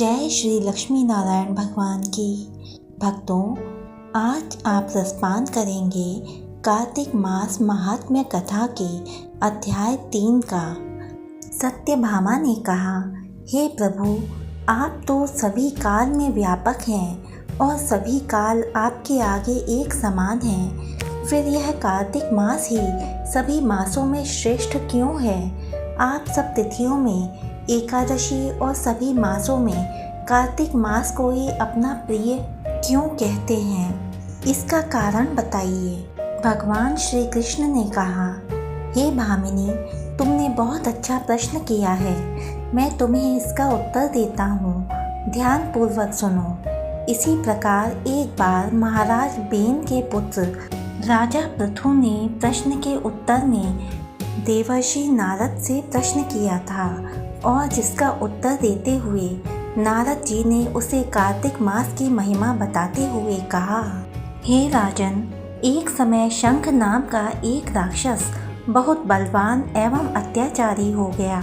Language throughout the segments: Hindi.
जय श्री लक्ष्मी नारायण भगवान की। भक्तों, आज आप रसपान करेंगे कार्तिक मास महात्म्य कथा के अध्याय 3 का। सत्यभामा ने कहा, हे प्रभु, आप तो सभी काल में व्यापक हैं और सभी काल आपके आगे एक समान हैं। फिर यह कार्तिक मास ही सभी मासों में श्रेष्ठ क्यों है? आप सब तिथियों में एकादशी और सभी मासों में कार्तिक मास को ही अपना प्रिय क्यों कहते हैं? इसका कारण बताइए। भगवान श्री कृष्ण ने कहा, हे भामिनी, तुमने बहुत अच्छा प्रश्न किया है। मैं तुम्हें इसका उत्तर देता हूँ, ध्यान पूर्वक सुनो। इसी प्रकार एक बार महाराज बेन के पुत्र राजा पृथु ने प्रश्न के उत्तर में देवर्षि नारद से प्रश्न किया था और जिसका उत्तर देते हुए नारद जी ने उसे कार्तिक मास की महिमा बताते हुए कहा, हे राजन, एक समय शंख नाम का एक राक्षस बहुत बलवान एवं अत्याचारी हो गया।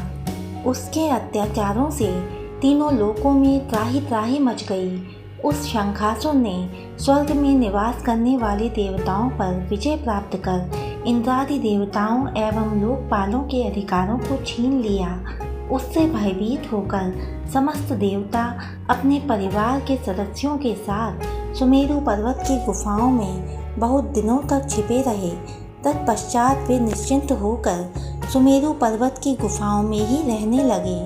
उसके अत्याचारों से तीनों लोकों में त्राहि त्राहि मच गई। उस शंखासुर ने स्वर्ग में निवास करने वाले देवताओं पर विजय प्राप्त कर इंद्रादि देवताओं एवं लोकपालों के अधिकारों को छीन लिया। उससे भयभीत होकर समस्त देवता अपने परिवार के सदस्यों के साथ सुमेरु पर्वत की गुफाओं में बहुत दिनों तक छिपे रहे। तत्पश्चात वे निश्चिंत होकर सुमेरु पर्वत की गुफाओं में ही रहने लगे।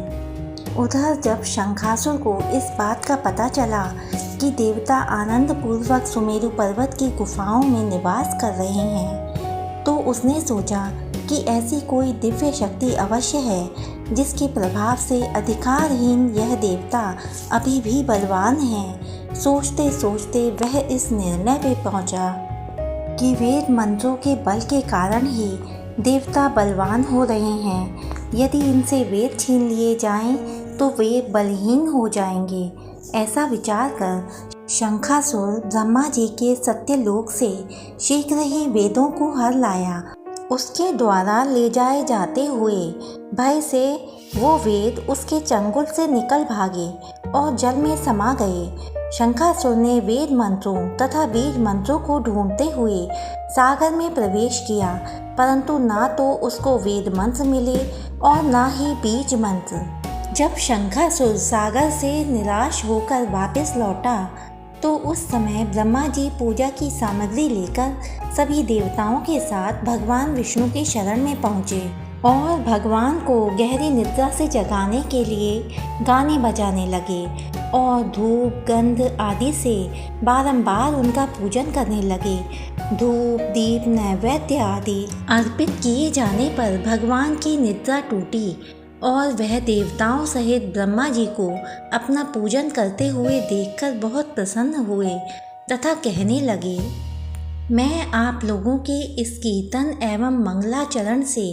उधर जब शंखासुर को इस बात का पता चला कि देवता आनंद पूर्वक सुमेरु पर्वत की गुफाओं में निवास कर रहे हैं, तो उसने सोचा कि ऐसी कोई दिव्य शक्ति अवश्य है जिसके प्रभाव से अधिकारहीन यह देवता अभी भी बलवान हैं। सोचते सोचते वह इस निर्णय पे पहुंचा कि वेद मंत्रों के बल के कारण ही देवता बलवान हो रहे हैं। यदि इनसे वेद छीन लिए जाएं तो वे बलहीन हो जाएंगे। ऐसा विचार कर शंखासुर ब्रह्मा जी के सत्यलोक से शीघ्र ही वेदों को हर लाया। उसके द्वारा ले जाए जाते हुए भय से वो वेद उसके चंगुल से निकल भागे और जल में समा गए। शंखासुर ने वेद मंत्रों तथा बीज मंत्रों को ढूंढते हुए सागर में प्रवेश किया, परंतु ना तो उसको वेद मंत्र मिले और ना ही बीज मंत्र। जब शंखासुर सागर से निराश होकर वापस लौटा तो उस समय ब्रह्मा जी पूजा की सामग्री लेकर सभी देवताओं के साथ भगवान विष्णु की शरण में पहुँचे और भगवान को गहरी निद्रा से जगाने के लिए गाने बजाने लगे और धूप गंध आदि से बारंबार उनका पूजन करने लगे। धूप दीप नैवेद्य आदि अर्पित किए जाने पर भगवान की निद्रा टूटी और वह देवताओं सहित ब्रह्मा जी को अपना पूजन करते हुए देखकर बहुत प्रसन्न हुए तथा कहने लगे, मैं आप लोगों के इस कीर्तन एवं मंगलाचरण से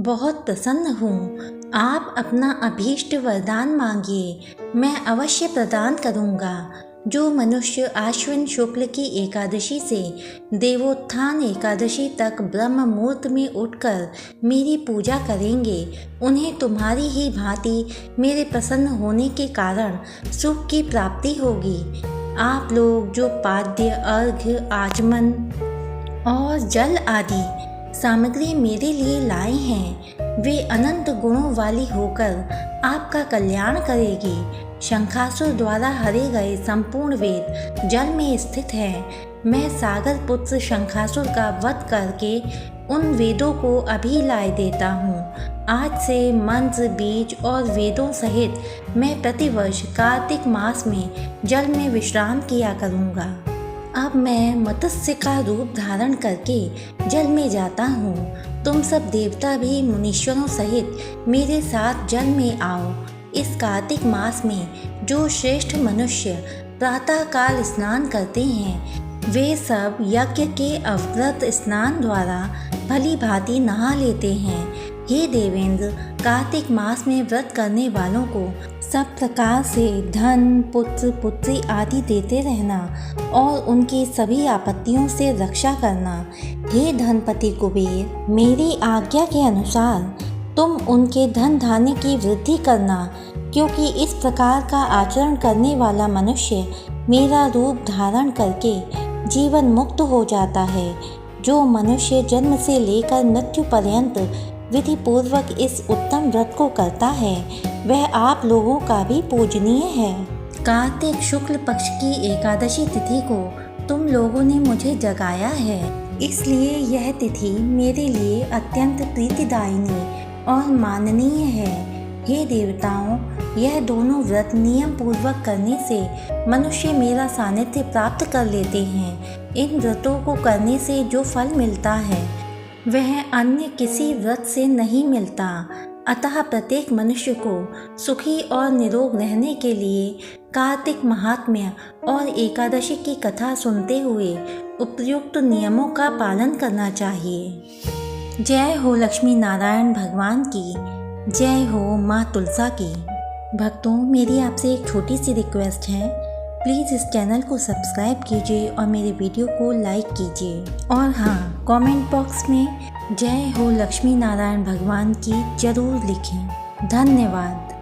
बहुत प्रसन्न हूँ। आप अपना अभीष्ट वरदान मांगिए, मैं अवश्य प्रदान करूँगा। जो मनुष्य आश्विन शुक्ल की एकादशी से देवोत्थान एकादशी तक ब्रह्म मुहूर्त में उठकर मेरी पूजा करेंगे, उन्हें तुम्हारी ही भांति मेरे प्रसन्न होने के कारण सुख की प्राप्ति होगी। आप लोग जो पाद्य अर्घ्य आचमन और जल आदि सामग्री मेरे लिए लाए हैं, वे अनंत गुणों वाली होकर आपका कल्याण करेगी। शंखासुर द्वारा हरे गए संपूर्ण वेद जल में स्थित हैं। मैं सागर पुत्र शंखासुर का वध करके उन वेदों को अभी लाए देता हूँ। आज से मंत्र बीज और वेदों सहित मैं प्रतिवर्ष कार्तिक मास में जल में विश्राम किया करूँगा। अब मैं मत्स्य का रूप धारण करके जल में जाता हूँ। तुम सब देवता भी मुनीश्वरों सहित मेरे साथ जल में आओ। इस कार्तिक मास में जो श्रेष्ठ मनुष्य प्रातः काल स्नान करते हैं, वे सब यज्ञ के अवव्रत स्नान द्वारा भली भांति नहा लेते हैं। हे देवेंद्र, कार्तिक मास में व्रत करने वालों को सब प्रकार से धन पुत्र पुत्री आदि देते रहना और उनकी सभी आपत्तियों से रक्षा करना। हे धनपति कुबेर, मेरी आज्ञा के अनुसार तुम उनके धन धान्य की वृद्धि करना। क्योंकि इस प्रकार का आचरण करने वाला मनुष्य मेरा रूप धारण करके जीवन मुक्त हो जाता है। जो मनुष्य जन्म से लेकर मृत्यु पर्यंत विधि पूर्वक इस उत्तम व्रत को करता है वह आप लोगों का भी पूजनीय है। कार्तिक शुक्ल पक्ष की एकादशी तिथि को तुम लोगों ने मुझे जगाया है, इसलिए यह तिथि मेरे लिए अत्यंत प्रीतिदायिनी और माननीय है। हे देवताओं, यह दोनों व्रत नियम पूर्वक करने से मनुष्य मेरा सानिध्य प्राप्त कर लेते हैं। इन व्रतों को करने से जो फल मिलता है वह अन्य किसी व्रत से नहीं मिलता। अतः प्रत्येक मनुष्य को सुखी और निरोग रहने के लिए कार्तिक महात्म्य और एकादशी की कथा सुनते हुए उपयुक्त नियमों का पालन करना चाहिए। जय हो लक्ष्मी नारायण भगवान की, जय हो माँ तुलसा की। भक्तों, मेरी आपसे एक छोटी सी रिक्वेस्ट है, प्लीज़ इस चैनल को सब्सक्राइब कीजिए और मेरे वीडियो को लाइक कीजिए। और हाँ, कमेंट बॉक्स में जय हो लक्ष्मी नारायण भगवान की जरूर लिखें। धन्यवाद।